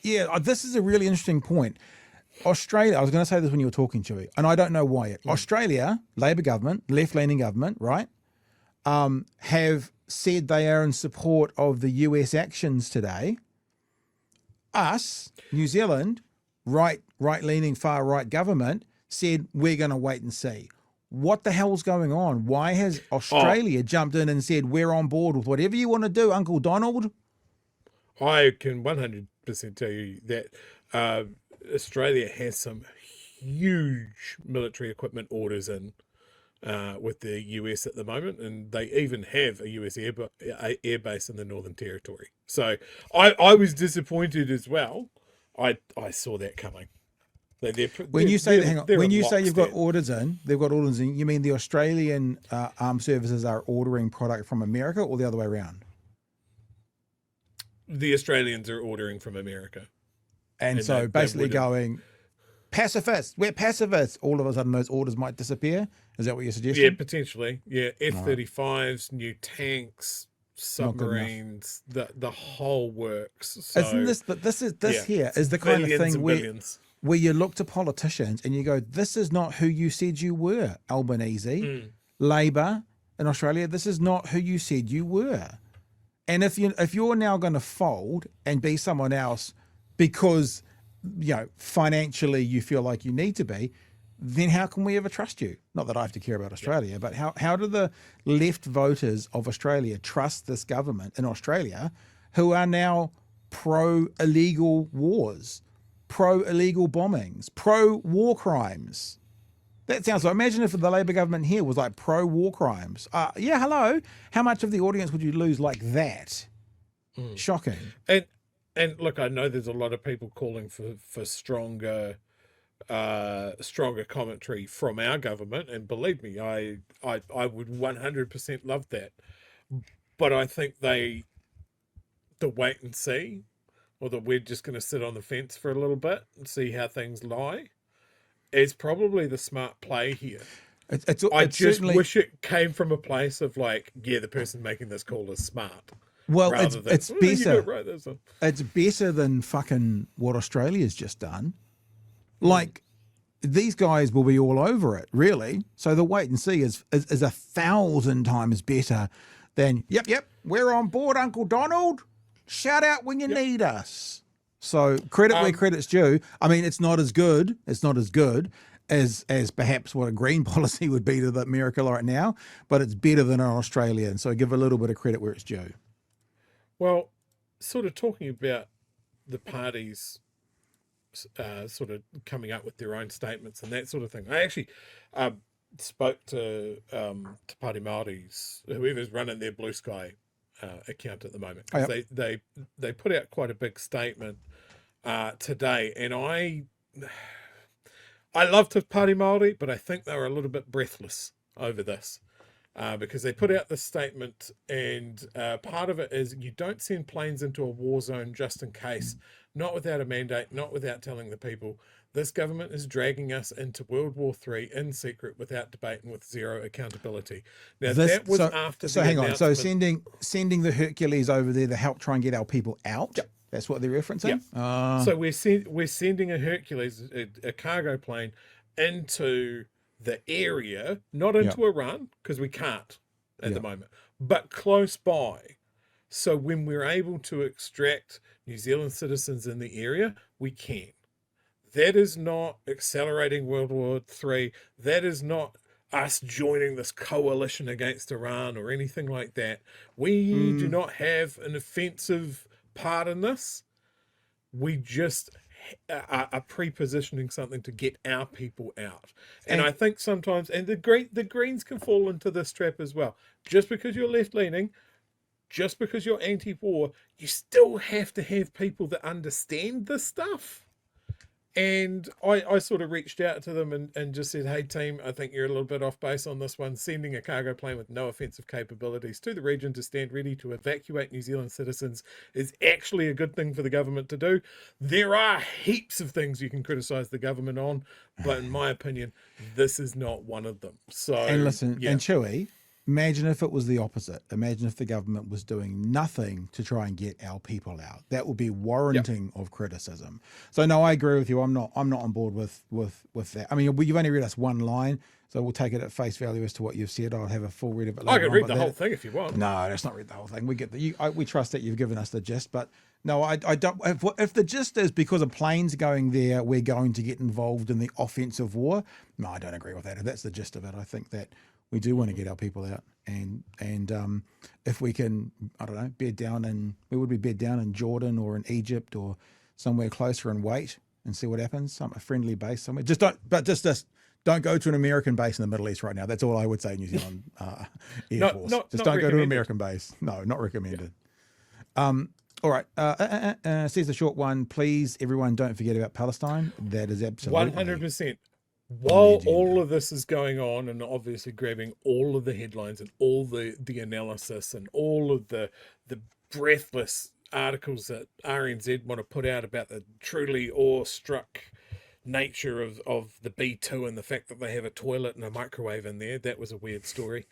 Yeah, this is a really interesting point. Australia, I was going to say this when you were talking, Chewie, and I don't know why yet. Australia, Labor government, left-leaning government, right, have said they are in support of the US actions today. Us, New Zealand, right-leaning, far-right government said we're going to wait and see. What the hell's going on? Why has Australia jumped in and said we're on board with whatever you want to do, Uncle Donald? I can 100% tell you that Australia has some huge military equipment orders in with the US at the moment, and they even have a US air base in the Northern Territory. So I was disappointed as well. I saw that coming. When you say you've got orders in, they've got orders in. You mean the Australian armed services are ordering product from America, or the other way around? The Australians are ordering from America, and so basically going pacifists. We're pacifists. All of a sudden, those orders might disappear. Is that what you're suggesting? Yeah, potentially. Yeah, F-35s, new tanks, submarines, the whole works. So, isn't this? But this here is the kind of thing where you look to politicians and you go, "This is not who you said you were, Albanese, Labor in Australia. This is not who you said you were." And if you're now going to fold and be someone else because financially you feel like you need to be, then how can we ever trust you? Not that I have to care about Australia, but how do the left voters of Australia trust this government in Australia who are now pro-illegal wars, pro-illegal bombings, pro-war crimes? That sounds like, imagine if the Labor government here was like pro-war crimes. Hello. How much of the audience would you lose like that? Shocking. And look, I know there's a lot of people calling for stronger commentary from our government, and believe me, I would 100% love that. But I think the wait and see, or that we're just going to sit on the fence for a little bit and see how things lie, is probably the smart play here. I just wish it came from a place of like, the person making this call is smart. Well, it's better. It's better than fucking what Australia's just done. Like, these guys will be all over it, really. So the wait and see is 1,000 times better than, yep, we're on board, Uncle Donald. Shout out when you need us. So credit where credit's due. I mean, it's not as good. It's not as good as perhaps what a green policy would be to America right now, but it's better than an Australian. So give a little bit of credit where it's due. Well, sort of talking about the parties sort of coming up with their own statements and that sort of thing. I actually spoke to Party Māoris, whoever's running their Blue Sky account at the moment. They put out quite a big statement today, and I love Te Party Māori, but I think they were a little bit breathless over this. Because they put out this statement, and part of it is you don't send planes into a war zone just in case, not without a mandate, not without telling the people. This government is dragging us into World War III in secret without debate and with zero accountability. Now, that was after the announcement. So sending the Hercules over there to help try and get our people out? Yep. That's what they're referencing? Yep. So we're sending a Hercules, a cargo plane, into the area, not into Iran, because we can't at the moment, but close by. So when we're able to extract New Zealand citizens in the area, we can. That is not accelerating World War III. That is not us joining this coalition against Iran or anything like that. We do not have an offensive part in this. We just are pre-positioning something to get our people out. And I think sometimes, and the Greens can fall into this trap as well. Just because you're left-leaning, just because you're anti-war, you still have to have people that understand this stuff. And I sort of reached out to them and just said, hey, team, I think you're a little bit off base on this one. Sending a cargo plane with no offensive capabilities to the region to stand ready to evacuate New Zealand citizens is actually a good thing for the government to do. There are heaps of things you can criticise the government on, but in my opinion, this is not one of them. So, and listen, and Chewie, Imagine if it was the opposite. Imagine if the government was doing nothing to try and get our people out. That would be warranting of criticism. So no, I agree with you. I'm not on board with that. I mean, you've only read us one line, so we'll take it at face value as to what you've said. I'll have a full read of it later. I could read the whole thing if you want. No, let's not read the whole thing. We get we trust that you've given us the gist, but no, I don't. If the gist is because of planes going there, we're going to get involved in the offensive war. No, I don't agree with that. If that's the gist of it, I think that we do want to get our people out, and if we can, I don't know, bed down in Jordan or in Egypt or somewhere closer and wait and see what happens. A friendly base somewhere. Just don't go to an American base in the Middle East right now. That's all I would say. New Zealand Air Force. Just don't go to an American base. No, not recommended. Yeah. All right. Says the short one. Please, everyone, don't forget about Palestine. That is absolutely 100%. While all of this is going on, and obviously grabbing all of the headlines and all the analysis and all of the breathless articles that RNZ want to put out about the truly awestruck nature of the B2 and the fact that they have a toilet and a microwave in there. That was a weird story.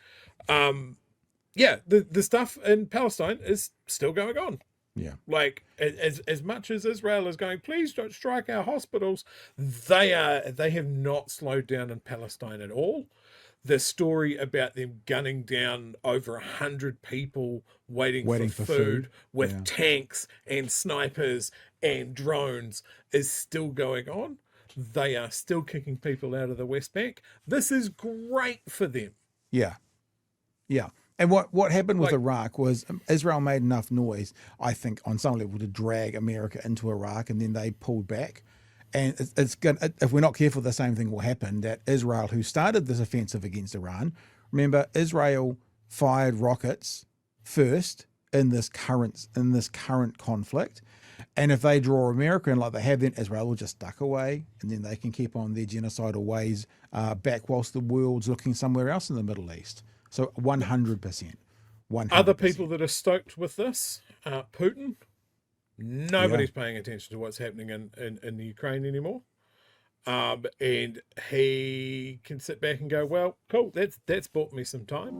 Yeah, the stuff in Palestine is still going on. Yeah. Like as much as Israel is going, please don't strike our hospitals, they have not slowed down in Palestine at all. The story about them gunning down over 100 people waiting for food with tanks and snipers and drones is still going on. They are still kicking people out of the West Bank. This is great for them. Yeah. Yeah. And what happened with Iraq was Israel made enough noise, I think, on some level to drag America into Iraq, and then they pulled back. And it's going if we're not careful, the same thing will happen, that Israel, who started this offensive against Iran, remember, Israel fired rockets first in this current conflict. And if they draw America in like they have, then Israel will just duck away, and then they can keep on their genocidal ways back whilst the world's looking somewhere else in the Middle East. So 100%. Other people that are stoked with this, Putin, nobody's paying attention to what's happening in the Ukraine anymore. And he can sit back and go, well, cool, that's bought me some time.